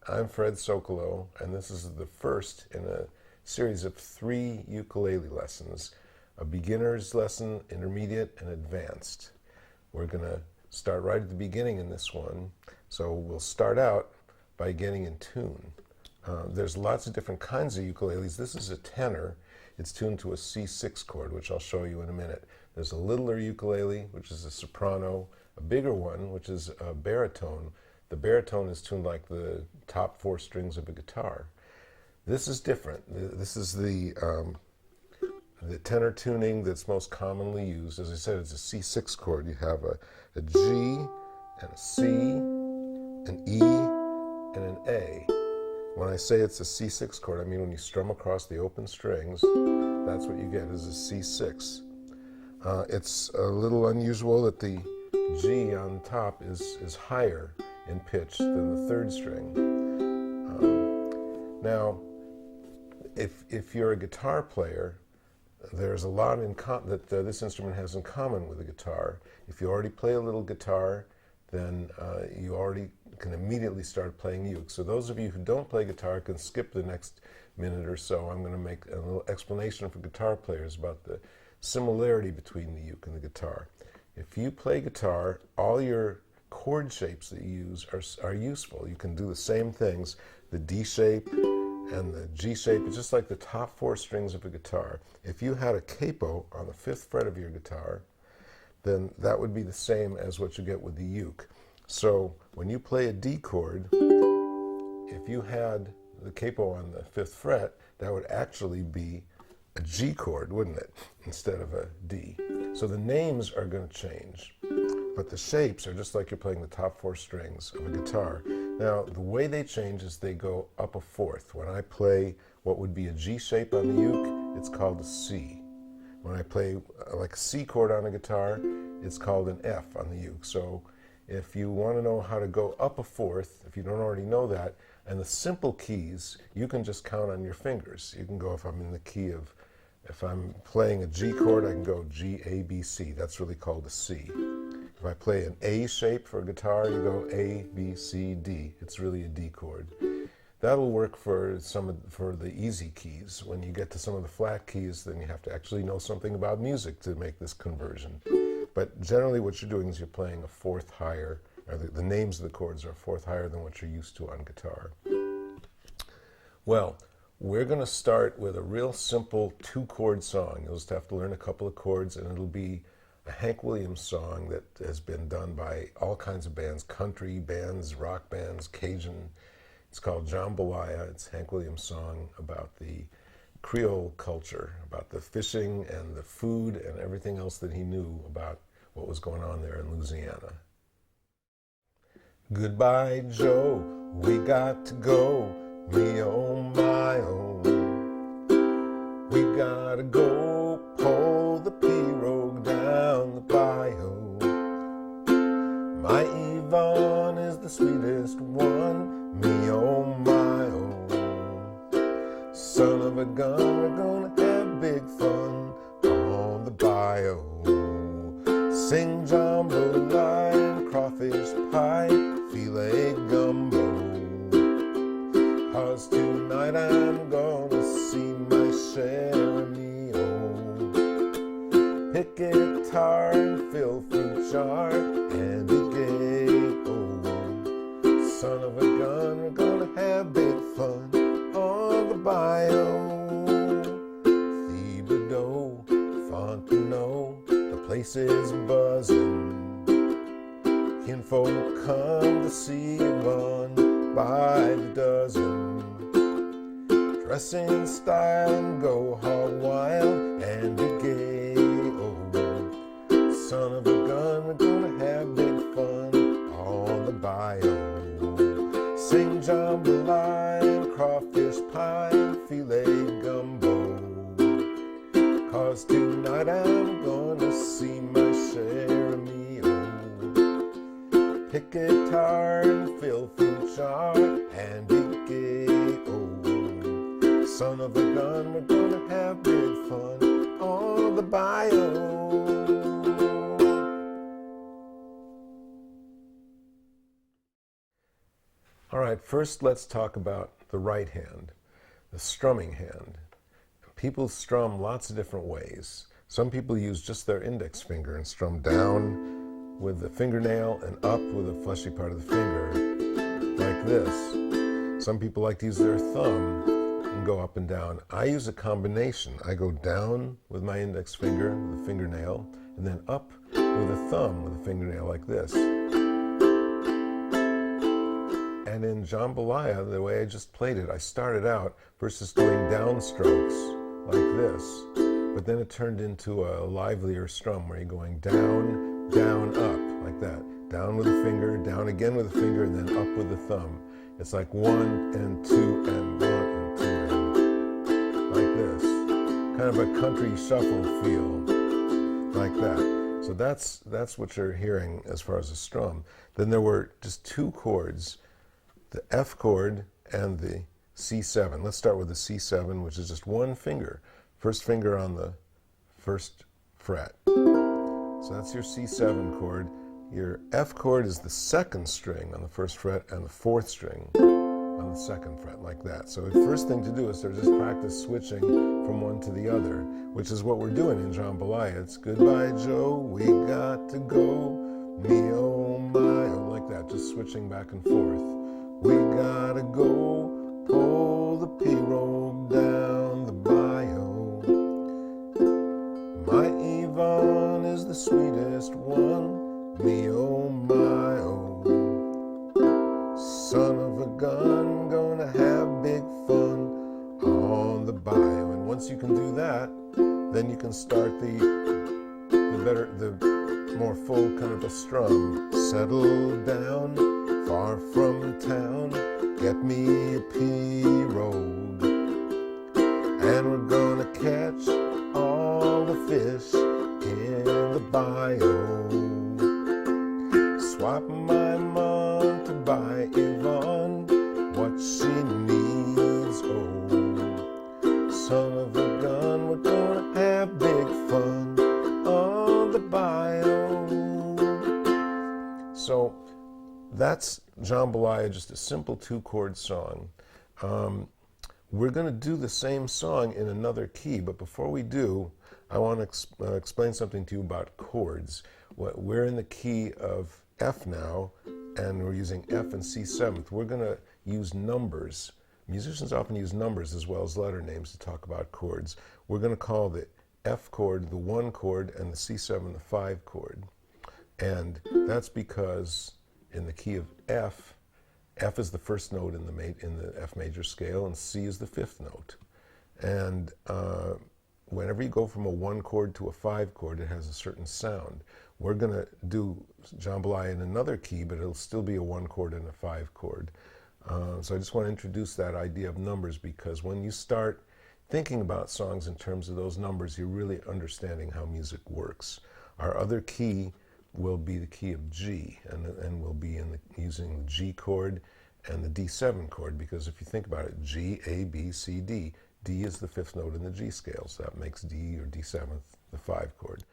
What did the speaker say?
I'm Fred Sokolow, and this is the first in a series of 3 ukulele lessons, a beginner's lesson, intermediate, and advanced. We're going to start right at the beginning in this one, so we'll start out by getting in tune. There's lots of different kinds of ukuleles. This is a tenor. It's tuned to a C6 chord, which I'll show you in a minute. There's a littler ukulele, which is a soprano, a bigger one, which is a baritone. The baritone is tuned like the top 4 strings of a guitar. This is different. This is the tenor tuning that's most commonly used. As I said, it's a C6 chord. You have a G and a C, an E, and an A. When I say it's a C6 chord, I mean when you strum across the open strings, that's what you get is a C6. It's a little unusual that the G on top is higher in pitch than the 3rd string. Now, if you're a guitar player, there's a lot that this instrument has in common with the guitar. If you already play a little guitar, then you already can immediately start playing uke. So those of you who don't play guitar can skip the next minute or so. I'm going to make a little explanation for guitar players about the similarity between the uke and the guitar. If you play guitar, all your chord shapes that you use are useful. You can do the same things. The D shape and the G shape is just like the top 4 strings of a guitar. If you had a capo on the 5th fret of your guitar, then that would be the same as what you get with the uke. So when you play a D chord, if you had the capo on the 5th fret, that would actually be a G chord, wouldn't it, instead of a D. So the names are going to change, but the shapes are just like you're playing the top 4 strings of a guitar. Now, the way they change is they go up a 4th. When I play what would be a G shape on the uke, it's called a C. When I play like a C chord on a guitar, it's called an F on the uke. So if you want to know how to go up a 4th, if you don't already know that, and the simple keys, you can just count on your fingers. You can go, if I'm in the key of, if I'm playing a G chord, I can go G, A, B, C. That's really called a C. If I play an A shape for a guitar, you go A, B, C, D. It's really a D chord. That'll work for for the easy keys. When you get to some of the flat keys, then you have to actually know something about music to make this conversion. But generally what you're doing is you're playing a 4th higher, or the names of the chords are a 4th higher than what you're used to on guitar. Well, we're going to start with a real simple 2-chord song. You'll just have to learn a couple of chords, and it'll be a Hank Williams song that has been done by all kinds of bands, country bands, rock bands, Cajun. It's called Jambalaya. It's Hank Williams' song about the Creole culture, about the fishing and the food and everything else that he knew about what was going on there in Louisiana. Goodbye, Joe, we got to go, me oh my oh. We gotta go pull the pirogue down the bayou. My Yvonne is the sweetest one, me oh my oh. Son of a gun, we're gonna have big fun on the bayou. Sing jambalaya and crawfish pie, filet gumbo. 'Cause tonight I'm gonna see my Cheramio. Pick guitar and fill fruit jar and be gay, oh. Son of a gun, we're gonna have big fun on the bayou. Thibodeau, Fontenot, the place is buzzing. Kinfolk come to see one by the dozen. Dress in style and go hog wild and be gay, oh. Son of a gun, we're gonna have big fun on the bayou. Sing jambalaya and crawfish pie and filet gumbo. 'Cause tonight I'm gonna see my Cheramio. Pick guitar and fill fruit jar and be gay, oh. Son of a gun, we're gonna have big fun on the bayou. All right, first let's talk about the right hand, the strumming hand. People strum lots of different ways. Some people use just their index finger and strum down with the fingernail and up with the fleshy part of the finger, like this. Some people like to use their thumb and go up and down. I use a combination. I go down with my index finger, with the fingernail, and then up with a thumb with a fingernail like this. And in Jambalaya, the way I just played it, I started out first just doing down strokes like this, but then it turned into a livelier strum where you're going down, down, up, like that. Down with the finger, down again with the finger, and then up with the thumb. It's like 1 and 2 and 1 and 2 and like this. Kind of a country shuffle feel, like that. So that's what you're hearing as far as a strum. Then there were just 2 chords, the F chord and the C7. Let's start with the C7, which is just 1 finger. First finger on the first fret. So that's your C7 chord. Your F chord is the 2nd string on the 1st fret and the 4th string on the 2nd fret, like that. So the first thing to do is to just practice switching from one to the other, which is what we're doing in Jambalaya. It's goodbye, Joe, we got to go, me oh my, oh, like that, just switching back and forth. We gotta go, pull the pirogue down the bayou. My Yvonne is the sweetest one, me oh my oh. Son of a gun, gonna have big fun on the bayou. And once you can do that, then you can start the more full kind of a strum. Settle down, far from town, get me a pirogue, and we're gonna catch all the fish in the bayou. Swap my mom to buy Yvonne what she needs, oh. Son of a gun, we're gonna have big fun on the bayou. So that's Jambalaya, just a simple 2-chord song. We're going to do the same song in another key, but before we do, I want to explain something to you about chords. We're in the key of F now, and we're using F and C7. We're going to use numbers. Musicians often use numbers as well as letter names to talk about chords. We're going to call the F chord the 1 chord and the C7 the 5 chord. And that's because in the key of F, F is the first note in the F major scale, and C is the 5th note. And whenever you go from a 1 chord to a 5 chord, it has a certain sound. We're going to do Jambalaya in another key, but it'll still be a 1 chord and a 5 chord. So I just want to introduce that idea of numbers, because when you start thinking about songs in terms of those numbers, you're really understanding how music works. Our other key will be the key of G, and we'll be using the G chord and the D7 chord, because if you think about it, G, A, B, C, D. D is the 5th note in the G scale, so that makes D or D7th the 5 chord.